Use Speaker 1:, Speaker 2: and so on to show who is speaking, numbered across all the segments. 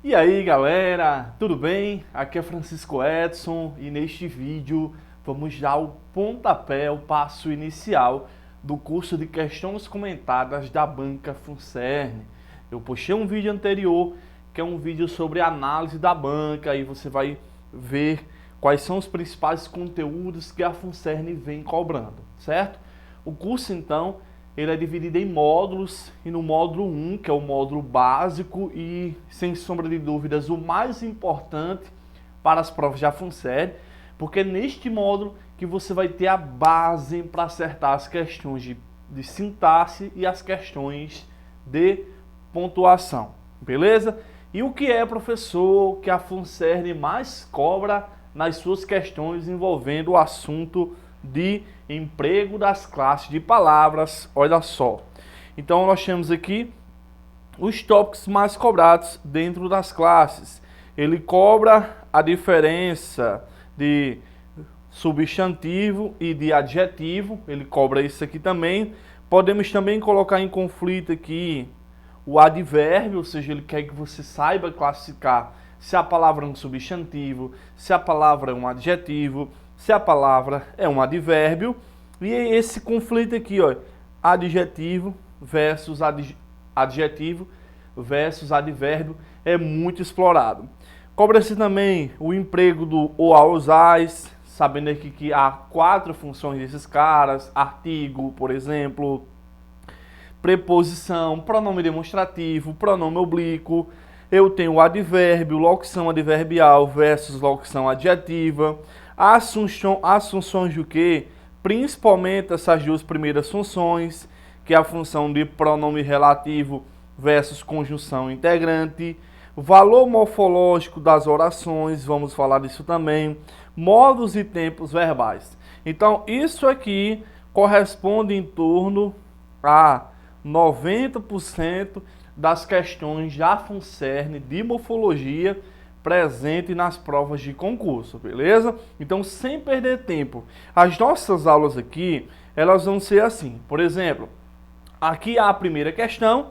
Speaker 1: E aí galera, tudo bem? Aqui é Francisco Edson e neste vídeo vamos dar o pontapé, o passo inicial do curso de questões comentadas da banca FUNCERN. Eu postei um vídeo anterior que é um vídeo sobre análise da banca e você vai ver quais são os principais conteúdos que a FUNCERN vem cobrando, certo? O curso então ele é dividido em módulos e no módulo 1, que é o módulo básico e, sem sombra de dúvidas, o mais importante para as provas da FUNCERN, porque é neste módulo que você vai ter a base para acertar as questões de sintaxe e as questões de pontuação, beleza? E o que é, professor, que a FUNCERN mais cobra nas suas questões envolvendo o assunto de emprego das classes de palavras? Olha só. Então nós temos aqui os tópicos mais cobrados dentro das classes. Ele cobra a diferença de substantivo e de adjetivo. Ele cobra isso aqui também. Podemos também colocar em conflito aqui o advérbio, ou seja, ele quer que você saiba classificar se a palavra é um substantivo, se a palavra é um adjetivo, se a palavra é um advérbio. E esse conflito aqui, ó, adjetivo versus adjetivo versus advérbio, é muito explorado. Cobra-se também o emprego do ou aos, sabendo aqui que há 4 funções desses caras: artigo, por exemplo, preposição, pronome demonstrativo, pronome oblíquo. Eu tenho o advérbio, locução adverbial versus locução adjetiva. As funções do que? Principalmente essas duas primeiras funções, que é a função de pronome relativo versus conjunção integrante. Valor morfológico das orações, vamos falar disso também. Modos e tempos verbais. Então, isso aqui corresponde em torno a 90% das questões da FUNCERN de morfologia presente nas provas de concurso, beleza? Então, sem perder tempo, as nossas aulas aqui, elas vão ser assim. Por exemplo, aqui há a primeira questão,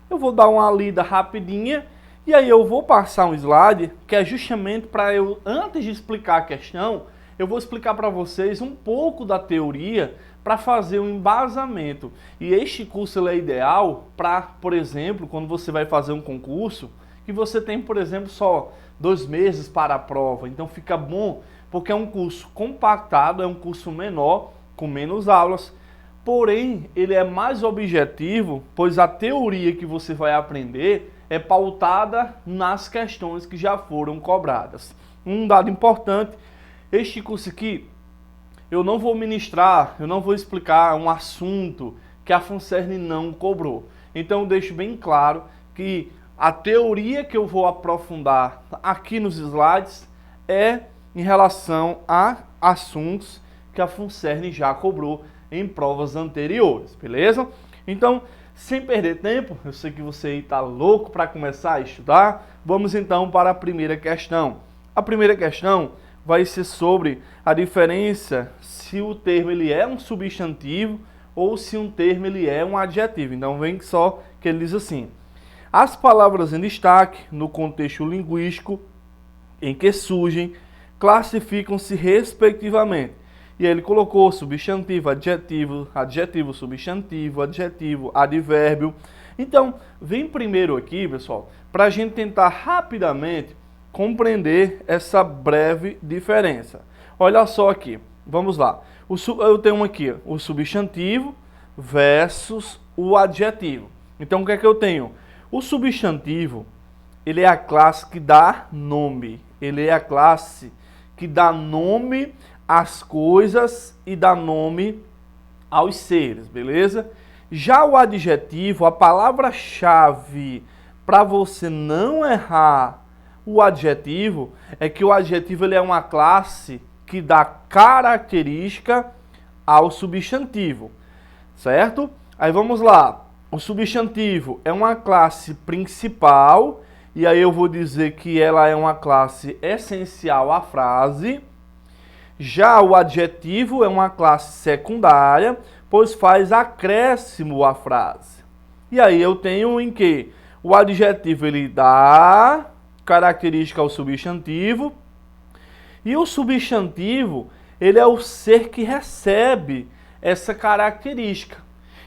Speaker 1: eu vou dar uma lida rapidinha e aí eu vou passar um slide que é justamente para eu, antes de explicar a questão, eu vou explicar para vocês um pouco da teoria para fazer um embasamento. E este curso é ideal para, por exemplo, quando você vai fazer um concurso, que você tem, por exemplo, só 2 meses para a prova. Então fica bom, porque é um curso compactado, é um curso menor, com menos aulas, porém ele é mais objetivo, pois a teoria que você vai aprender é pautada nas questões que já foram cobradas. Um dado importante: este curso aqui, eu não vou ministrar, eu não vou explicar um assunto que a FUNCERN não cobrou. Então eu deixo bem claro que a teoria que eu vou aprofundar aqui nos slides é em relação a assuntos que a FUNCERN já cobrou em provas anteriores, beleza? Então, sem perder tempo, eu sei que você está louco para começar a estudar, vamos então para a primeira questão. A primeira questão vai ser sobre a diferença se o termo ele é um substantivo ou se um termo ele é um adjetivo. Então vem só que ele diz assim: as palavras em destaque no contexto linguístico em que surgem classificam-se respectivamente. E aí ele colocou substantivo, adjetivo, adjetivo, substantivo, adjetivo, advérbio. Então, vem primeiro aqui, pessoal, para a gente tentar rapidamente compreender essa breve diferença. Olha só aqui, vamos lá. Eu tenho aqui o substantivo versus o adjetivo. Então, o que é que eu tenho? O substantivo, ele é a classe que dá nome. Ele é a classe que dá nome às coisas e dá nome aos seres, beleza? Já o adjetivo, a palavra-chave para você não errar o adjetivo, é que o adjetivo ele é uma classe que dá característica ao substantivo, certo? Aí vamos lá. O substantivo é uma classe principal, e aí eu vou dizer que ela é uma classe essencial à frase. Já o adjetivo é uma classe secundária, pois faz acréscimo à frase. E aí eu tenho em que o adjetivo ele dá característica ao substantivo. E o substantivo, ele é o ser que recebe essa característica.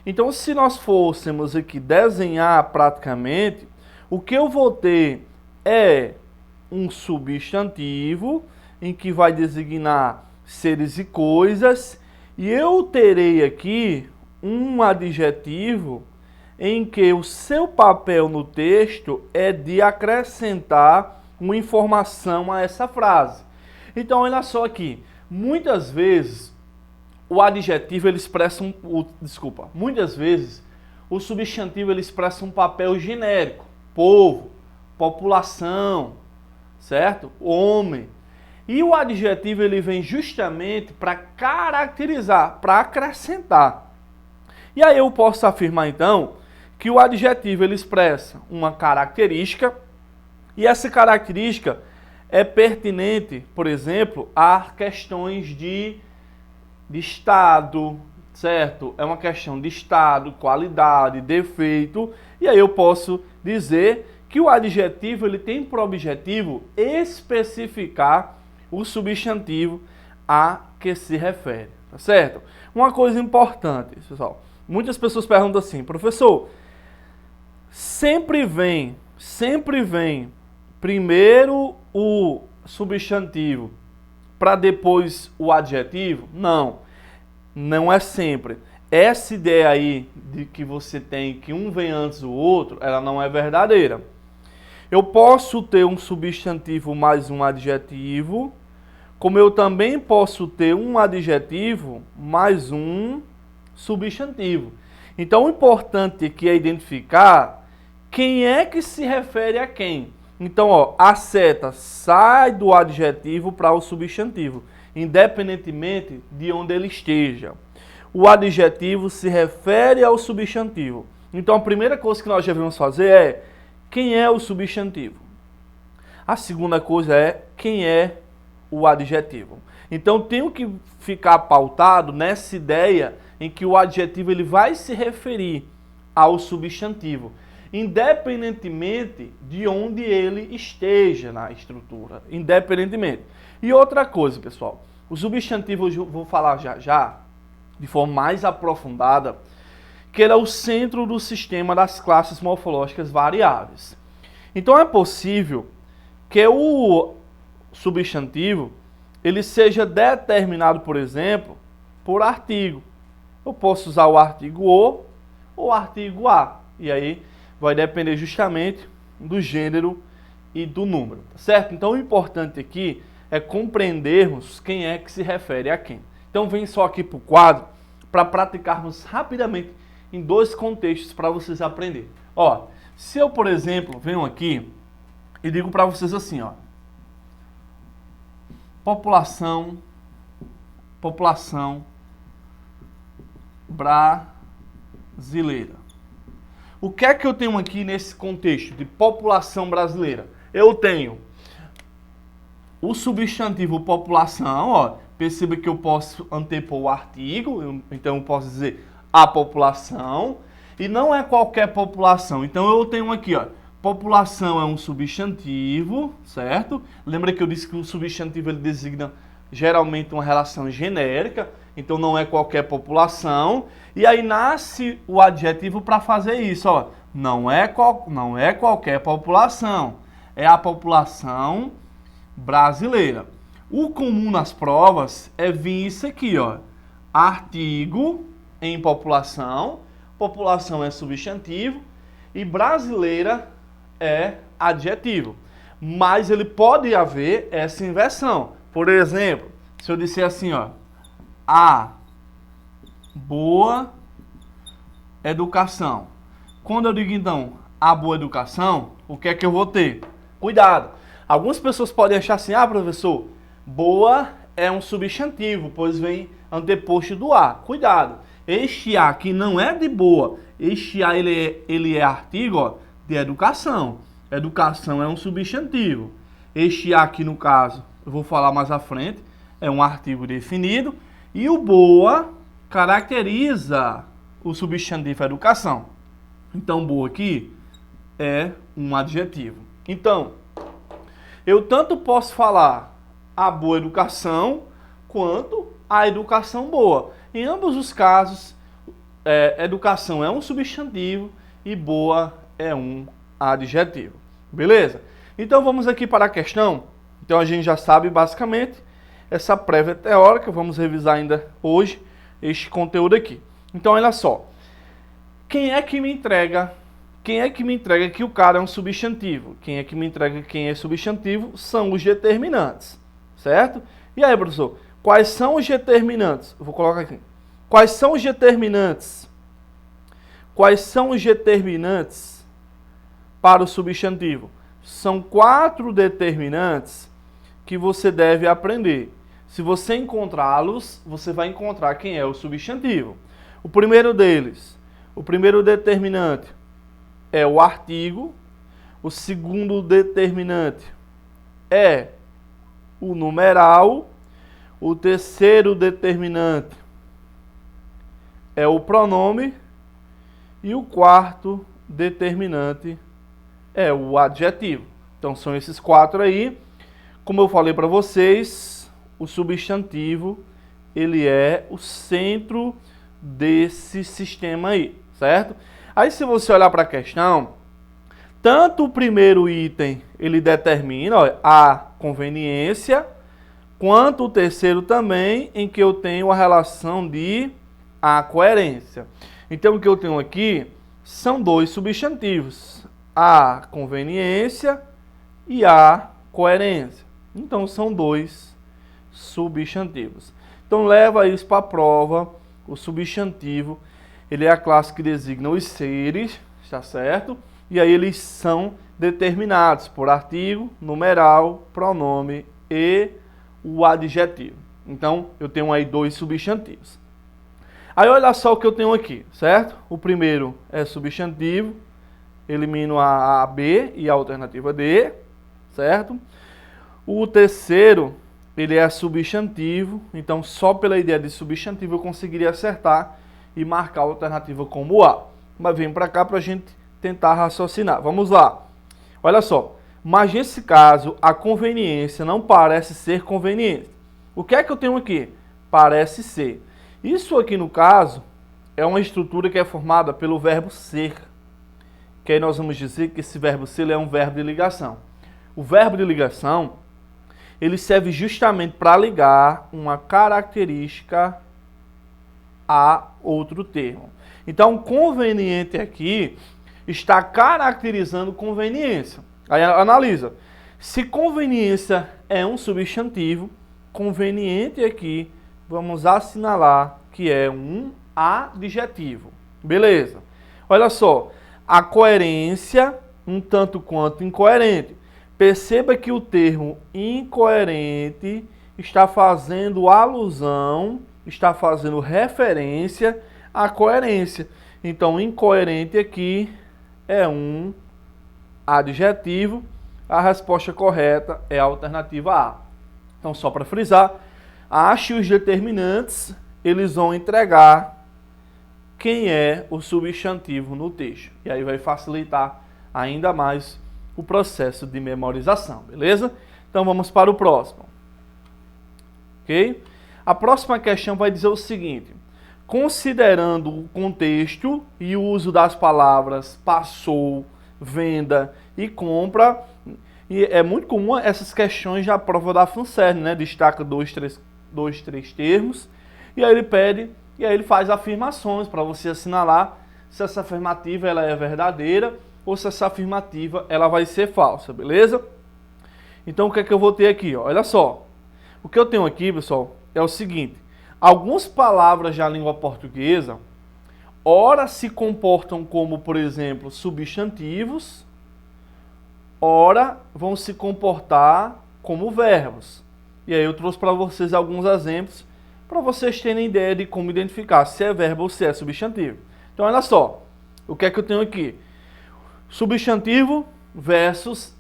Speaker 1: Então, se nós fôssemos aqui desenhar praticamente, o que eu vou ter é um substantivo, em que vai designar seres e coisas, e eu terei aqui um adjetivo em que o seu papel no texto é de acrescentar uma informação a essa frase. Então, olha só aqui, muitas vezes o adjetivo ele expressa muitas vezes o substantivo ele expressa um papel genérico, povo, população, certo? Homem. E o adjetivo ele vem justamente para caracterizar, para acrescentar. E aí eu posso afirmar então que o adjetivo ele expressa uma característica e essa característica é pertinente, por exemplo, a questões de estado, certo? É uma questão de estado, qualidade, defeito. E aí eu posso dizer que o adjetivo ele tem por objetivo especificar o substantivo a que se refere, tá certo? Uma coisa importante, pessoal. Muitas pessoas perguntam assim, professor, sempre vem primeiro o substantivo para depois o adjetivo? Não, não é sempre. Essa ideia aí de que você tem que um vem antes do outro, ela não é verdadeira. Eu posso ter um substantivo mais um adjetivo, como eu também posso ter um adjetivo mais um substantivo. Então o importante aqui é identificar quem é que se refere a quem. Então, ó, a seta sai do adjetivo para o substantivo, independentemente de onde ele esteja. O adjetivo se refere ao substantivo. Então, a primeira coisa que nós devemos fazer é quem é o substantivo. A segunda coisa é quem é o adjetivo. Então, tenho que ficar pautado nessa ideia em que o adjetivo ele vai se referir ao substantivo, independentemente de onde ele esteja na estrutura, independentemente. E outra coisa, pessoal, o substantivo eu vou falar já, de forma mais aprofundada, que ele é o centro do sistema das classes morfológicas variáveis. Então é possível que o substantivo ele seja determinado, por exemplo, por artigo. Eu posso usar o artigo o ou o artigo a, e aí vai depender justamente do gênero e do número, tá certo? Então o importante aqui é compreendermos quem é que se refere a quem. Então vem só aqui para o quadro para praticarmos rapidamente em dois contextos para vocês aprenderem. Ó, se eu, por exemplo, venho aqui e digo para vocês assim, ó, população brasileira. O que é que eu tenho aqui nesse contexto de população brasileira? Eu tenho o substantivo população, ó, perceba que eu posso antepor o artigo, então eu posso dizer a população, e não é qualquer população. Então eu tenho aqui, ó, população é um substantivo, certo? Lembra que eu disse que o substantivo ele designa geralmente uma relação genérica, então não é qualquer população. E aí nasce o adjetivo para fazer isso, ó. Não é qualquer população, é a população brasileira. O comum nas provas é vir isso aqui, ó. Artigo em população, população é substantivo e brasileira é adjetivo. Mas ele pode haver essa inversão. Por exemplo, se eu disser assim, ó, a boa educação. Quando eu digo, então, a boa educação, o que é que eu vou ter? Cuidado. Algumas pessoas podem achar assim, professor, boa é um substantivo, pois vem anteposto do a. Cuidado. Este a aqui não é de boa. Este a ele é artigo, ó, de educação. Educação é um substantivo. Este a aqui, no caso, eu vou falar mais à frente, é um artigo definido. E o boa caracteriza o substantivo educação. Então, boa aqui é um adjetivo. Então, Eu tanto posso falar a boa educação quanto a educação boa. Em ambos os casos, educação é um substantivo e boa é um adjetivo. Beleza? Então vamos aqui para a questão. Então a gente já sabe basicamente essa prévia teórica. Vamos revisar ainda hoje este conteúdo aqui. Então olha só. Quem é que me entrega que o cara é um substantivo? Quem é que me entrega quem é substantivo? São os determinantes, certo? E aí, professor, quais são os determinantes? Eu vou colocar aqui. Quais são os determinantes? Quais são os determinantes para o substantivo? São 4 determinantes que você deve aprender. Se você encontrá-los, você vai encontrar quem é o substantivo. O primeiro deles, o primeiro determinante é o artigo. O segundo determinante é o numeral. O terceiro determinante é o pronome. E o quarto determinante é o adjetivo. Então são esses 4 aí. Como eu falei para vocês, o substantivo ele é o centro desse sistema aí, certo? Aí se você olhar para a questão, tanto o primeiro item ele determina a conveniência, quanto o terceiro também, em que eu tenho a relação de a coerência. Então o que eu tenho aqui são 2 substantivos, a conveniência e a coerência. Então são 2 substantivos. Então leva isso para a prova. O substantivo ele é a classe que designa os seres, está certo? E aí eles são determinados por artigo, numeral, pronome e o adjetivo. Então, eu tenho aí 2 substantivos. Aí olha só o que eu tenho aqui, certo? O primeiro é substantivo, elimino a B e a alternativa D, certo? O terceiro, ele é substantivo, então só pela ideia de substantivo eu conseguiria acertar e marcar a alternativa como A. Mas vem para cá para a gente tentar raciocinar. Vamos lá. Olha só. Mas nesse caso, a conveniência não parece ser conveniente. O que é que eu tenho aqui? Parece ser. Isso aqui, no caso, é uma estrutura que é formada pelo verbo ser. Que aí nós vamos dizer que esse verbo ser é um verbo de ligação. O verbo de ligação, ele serve justamente para ligar uma característica a outro termo. Então, conveniente aqui está caracterizando conveniência. Aí analisa. Se conveniência é um substantivo, conveniente aqui, vamos assinalar que é um adjetivo. Beleza. Olha só. A coerência, um tanto quanto incoerente. Perceba que o termo incoerente está fazendo alusão, está fazendo referência à coerência. Então, incoerente aqui é um adjetivo. A resposta correta é a alternativa A. Então, só para frisar, ache os determinantes, eles vão entregar quem é o substantivo no texto. E aí vai facilitar ainda mais o processo de memorização, beleza? Então, vamos para o próximo. Ok? A próxima questão vai dizer o seguinte: considerando o contexto e o uso das palavras passou, venda e compra, e é muito comum essas questões da prova da FUNCERN, né? Destaca dois, três termos, e aí ele pede, e aí ele faz afirmações para você assinalar se essa afirmativa ela é verdadeira ou se essa afirmativa ela vai ser falsa, beleza? Então o que é que eu vou ter aqui? Ó? Olha só, o que eu tenho aqui, pessoal, é o seguinte: algumas palavras da língua portuguesa, ora se comportam como, por exemplo, substantivos, ora vão se comportar como verbos. E aí eu trouxe para vocês alguns exemplos, para vocês terem ideia de como identificar se é verbo ou se é substantivo. Então olha só, o que é que eu tenho aqui? Substantivo versus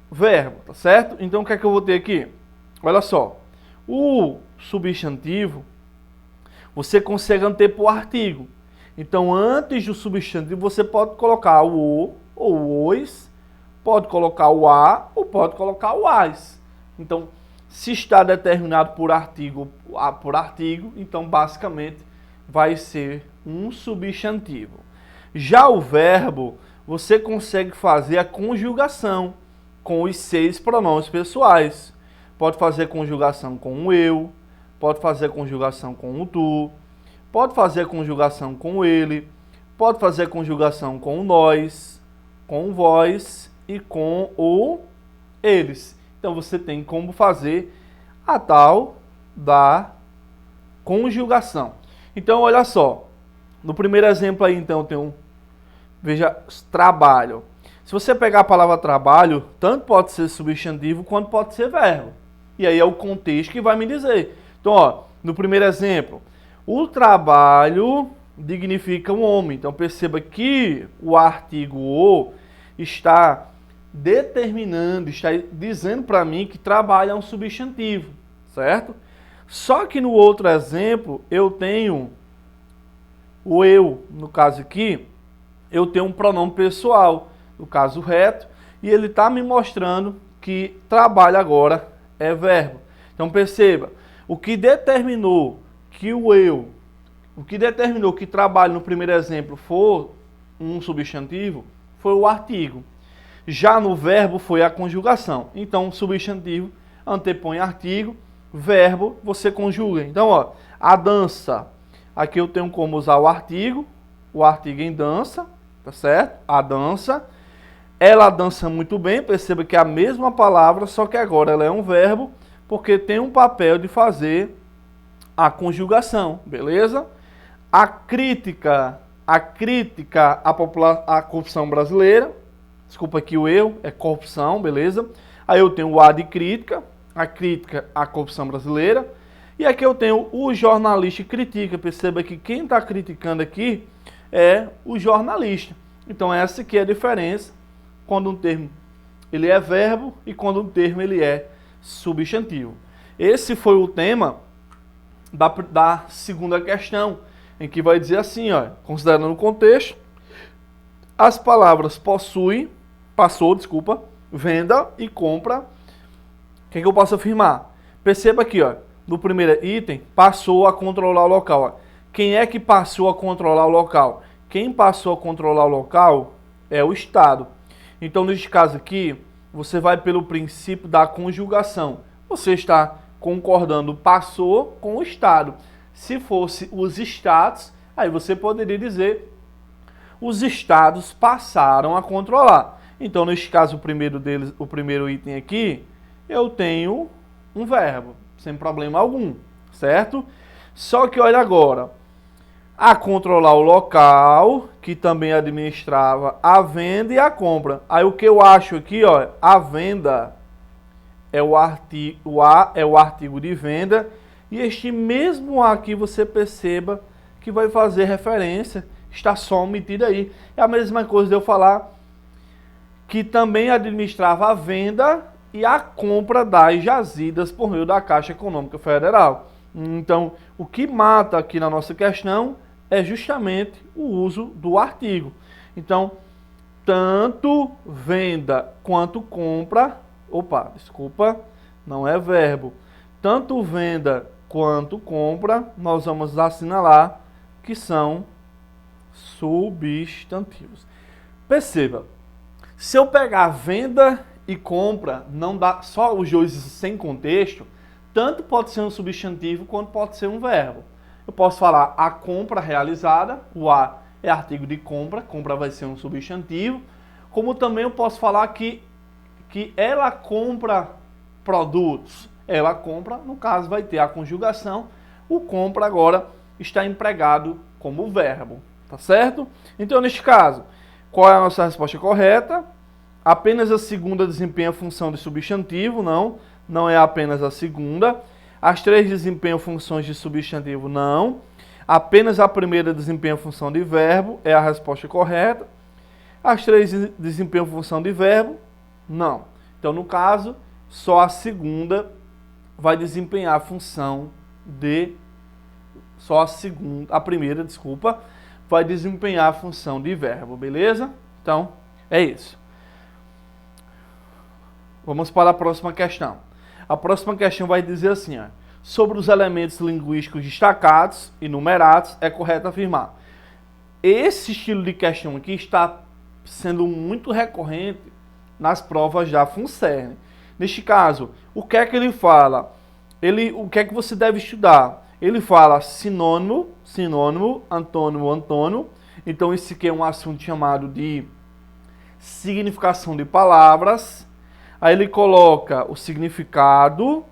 Speaker 1: verbo, tá certo? Então o que é que eu vou ter aqui? Olha só, o substantivo, você consegue antepor o artigo. Então, antes do substantivo, você pode colocar o ou os, Pode colocar o a ou pode colocar o as. Então, se está determinado por artigo, então basicamente vai ser um substantivo. Já o verbo, você consegue fazer a conjugação com os 6 pronomes pessoais. Pode fazer conjugação com o eu, pode fazer conjugação com o tu, pode fazer conjugação com o ele, pode fazer conjugação com o nós, com o vós e com o eles. Então você tem como fazer a tal da conjugação. Então olha só, no primeiro exemplo aí então tem veja, trabalho. Se você pegar a palavra trabalho, tanto pode ser substantivo quanto pode ser verbo. E aí é o contexto que vai me dizer. Então, ó, no primeiro exemplo, o trabalho dignifica um homem. Então perceba que o artigo o está determinando, está dizendo para mim que trabalho é um substantivo, certo? Só que no outro exemplo, eu tenho o eu, no caso aqui, eu tenho um pronome pessoal, no caso reto, e ele está me mostrando que trabalho agora é verbo. Então perceba, o que determinou que o que determinou que trabalho no primeiro exemplo for um substantivo, foi o artigo. Já no verbo foi a conjugação. Então, substantivo antepõe artigo, verbo você conjuga. Então, ó, a dança. Aqui eu tenho como usar o artigo em dança, tá certo? A dança. Ela dança muito bem, perceba que é a mesma palavra, só que agora ela é um verbo, porque tem um papel de fazer a conjugação, beleza? A crítica à corrupção brasileira. Desculpa aqui o eu, é corrupção, beleza? Aí eu tenho o a de crítica, a crítica à corrupção brasileira. E aqui eu tenho o jornalista critica. Perceba que quem está criticando aqui é o jornalista. Então essa aqui é a diferença quando um termo ele é verbo e quando um termo ele é substantivo. Esse foi o tema da segunda questão, em que vai dizer assim, ó, considerando o contexto, as palavras passou, venda e compra. O que eu posso afirmar? Perceba aqui, ó, no primeiro item, passou a controlar o local. Ó. Quem é que passou a controlar o local? Quem passou a controlar o local é o Estado. Então, neste caso aqui, você vai pelo princípio da conjugação. Você está concordando passou com o Estado. Se fosse os Estados, aí você poderia dizer os Estados passaram a controlar. Então, neste caso, o primeiro item aqui, eu tenho um verbo, sem problema algum, certo? Só que olha agora, a controlar o local, que também administrava a venda e a compra. Aí o que eu acho aqui, ó, a venda é o artigo de venda, e este mesmo aqui você perceba que vai fazer referência, está só omitido aí. É a mesma coisa de eu falar que também administrava a venda e a compra das jazidas por meio da Caixa Econômica Federal. Então, o que mata aqui na nossa questão é justamente o uso do artigo. Então, tanto venda quanto compra, não é verbo. Tanto venda quanto compra, nós vamos assinalar que são substantivos. Perceba, se eu pegar venda e compra, não dá só os dois sem contexto, tanto pode ser um substantivo quanto pode ser um verbo. Eu posso falar a compra realizada, o a é artigo de compra vai ser um substantivo, como também eu posso falar que ela compra produtos. Ela compra, no caso vai ter a conjugação, o compra agora está empregado como verbo, tá certo? Então neste caso, qual é a nossa resposta correta? Apenas a segunda desempenha a função de substantivo, não é apenas a segunda. As três desempenham funções de substantivo, não. Apenas a primeira desempenha a função de verbo, é a resposta correta. As três desempenham função de verbo, não. Então, no caso, só a segunda vai desempenhar a função de... A primeira, vai desempenhar a função de verbo, beleza? Então, é isso. Vamos para a próxima questão. A próxima questão vai dizer assim, ó, sobre os elementos linguísticos destacados e numerados, é correto afirmar. Esse estilo de questão aqui está sendo muito recorrente nas provas da FUNCERN. Neste caso, o que é que ele fala? O que é que você deve estudar? Ele fala sinônimo, sinônimo, antônimo, antônimo. Então, esse aqui é um assunto chamado de significação de palavras. Aí ele coloca o significado,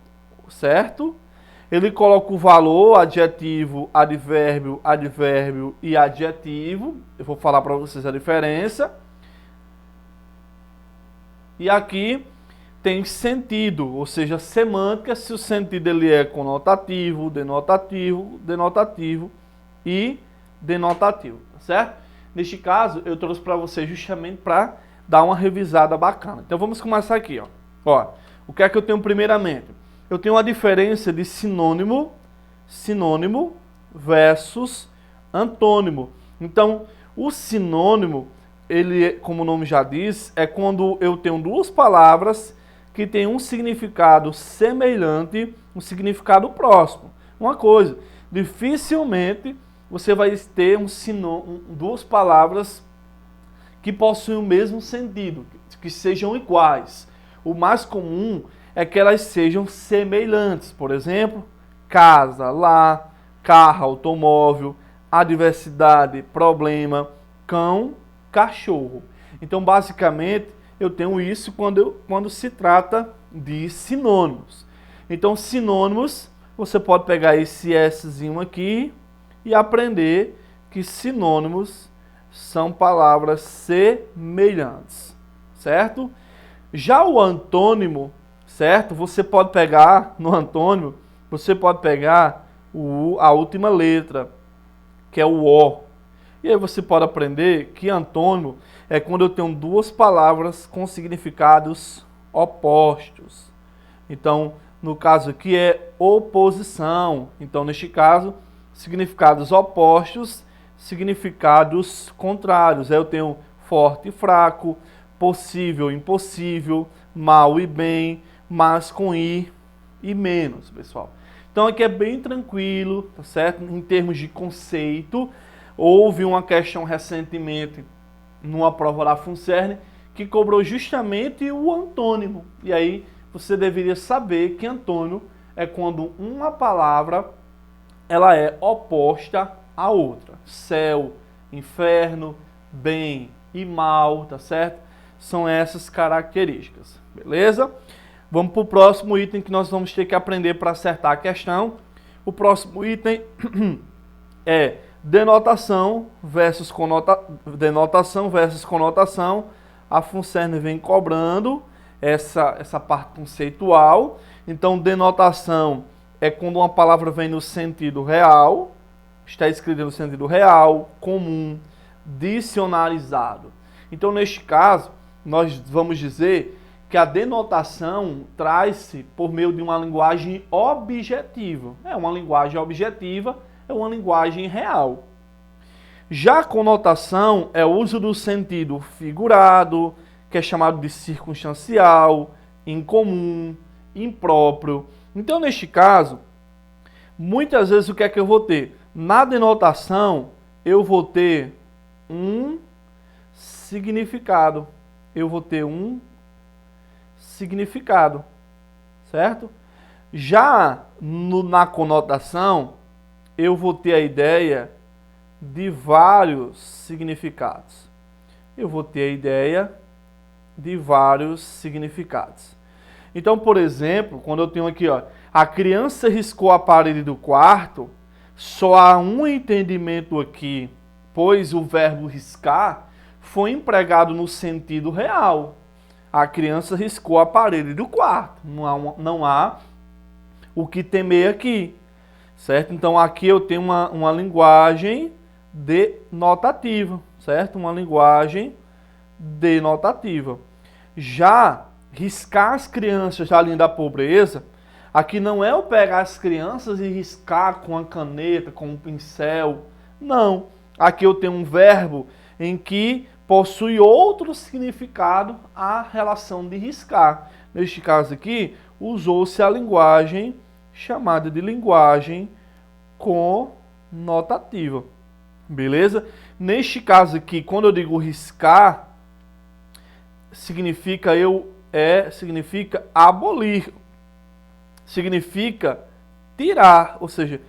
Speaker 1: certo? Ele coloca o valor, adjetivo, advérbio, advérbio e adjetivo. Eu vou falar para vocês a diferença. E aqui tem sentido, ou seja, semântica, se o sentido ele é conotativo, denotativo, denotativo e denotativo, tá certo? Neste caso, eu trouxe para vocês justamente para dar uma revisada bacana. Então vamos começar aqui, ó. O que é que eu tenho primeiramente? Eu tenho a diferença de sinônimo versus antônimo. Então, o sinônimo, ele, como o nome já diz, é quando eu tenho duas palavras que têm um significado semelhante, um significado próximo. Uma coisa, dificilmente você vai ter duas palavras que possuem o mesmo sentido, que sejam iguais. O mais comum é que elas sejam semelhantes. Por exemplo, casa, lar, carro, automóvel, adversidade, problema, cão, cachorro. Então, basicamente, eu tenho isso quando se trata de sinônimos. Então, sinônimos, você pode pegar esse Szinho aqui e aprender que sinônimos são palavras semelhantes, certo? Já o antônimo, certo? Você pode pegar, no antônimo, você pode pegar a última letra, que é o O. E aí você pode aprender que antônimo é quando eu tenho duas palavras com significados opostos. Então, no caso aqui é oposição. Então, neste caso, significados opostos, significados contrários. Aí eu tenho forte e fraco, possível e impossível, mal e bem, mas com i e menos, pessoal. Então aqui é bem tranquilo, tá certo? Em termos de conceito, houve uma questão recentemente numa prova da FUNCERN que cobrou justamente o antônimo. E aí você deveria saber que antônimo é quando uma palavra ela é oposta à outra. Céu, inferno, bem e mal, tá certo? São essas características, beleza? Vamos para o próximo item que nós vamos ter que aprender para acertar a questão. O próximo item é denotação versus conotação. A FUNCERN vem cobrando essa parte conceitual. Então, denotação é quando uma palavra vem no sentido real, está escrita no sentido real, comum, dicionarizado. Então, neste caso, nós vamos dizer que a denotação traz-se por meio de uma linguagem objetiva. É uma linguagem objetiva, é uma linguagem real. Já a conotação é o uso do sentido figurado, que é chamado de circunstancial, incomum, impróprio. Então, neste caso, muitas vezes o que é que eu vou ter? Na denotação, eu vou ter um significado. Certo? Já na conotação, eu vou ter a ideia de vários significados. Então, por exemplo, quando eu tenho aqui, ó, a criança riscou a parede do quarto, só há um entendimento aqui, pois o verbo riscar foi empregado no sentido real. A criança riscou a parede do quarto. Não há o que temer aqui, certo? Então, aqui eu tenho uma linguagem denotativa, certo? Uma linguagem denotativa. Já riscar as crianças da linha da pobreza, aqui não é eu pegar as crianças e riscar com a caneta, com um pincel. Não. Aqui eu tenho um verbo em que possui outro significado a relação de riscar. Neste caso aqui, usou-se a linguagem chamada de linguagem conotativa. Beleza? Neste caso aqui, quando eu digo riscar, significa abolir. Significa tirar, ou seja,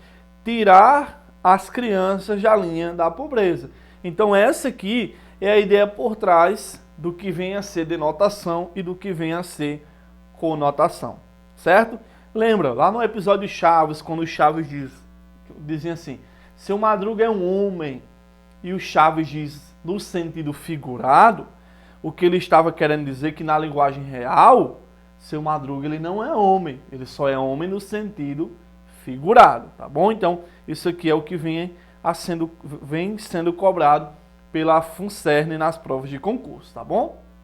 Speaker 1: tirar as crianças da linha da pobreza. Então essa aqui é a ideia por trás do que vem a ser denotação e do que vem a ser conotação, certo? Lembra, lá no episódio de Chaves, quando o Chaves dizia assim, seu Madruga é um homem, e o Chaves diz no sentido figurado, o que ele estava querendo dizer que na linguagem real, seu Madruga ele não é homem, ele só é homem no sentido figurado, tá bom? Então, isso aqui é o que vem sendo cobrado pela FUNCERN nas provas de concurso, tá bom?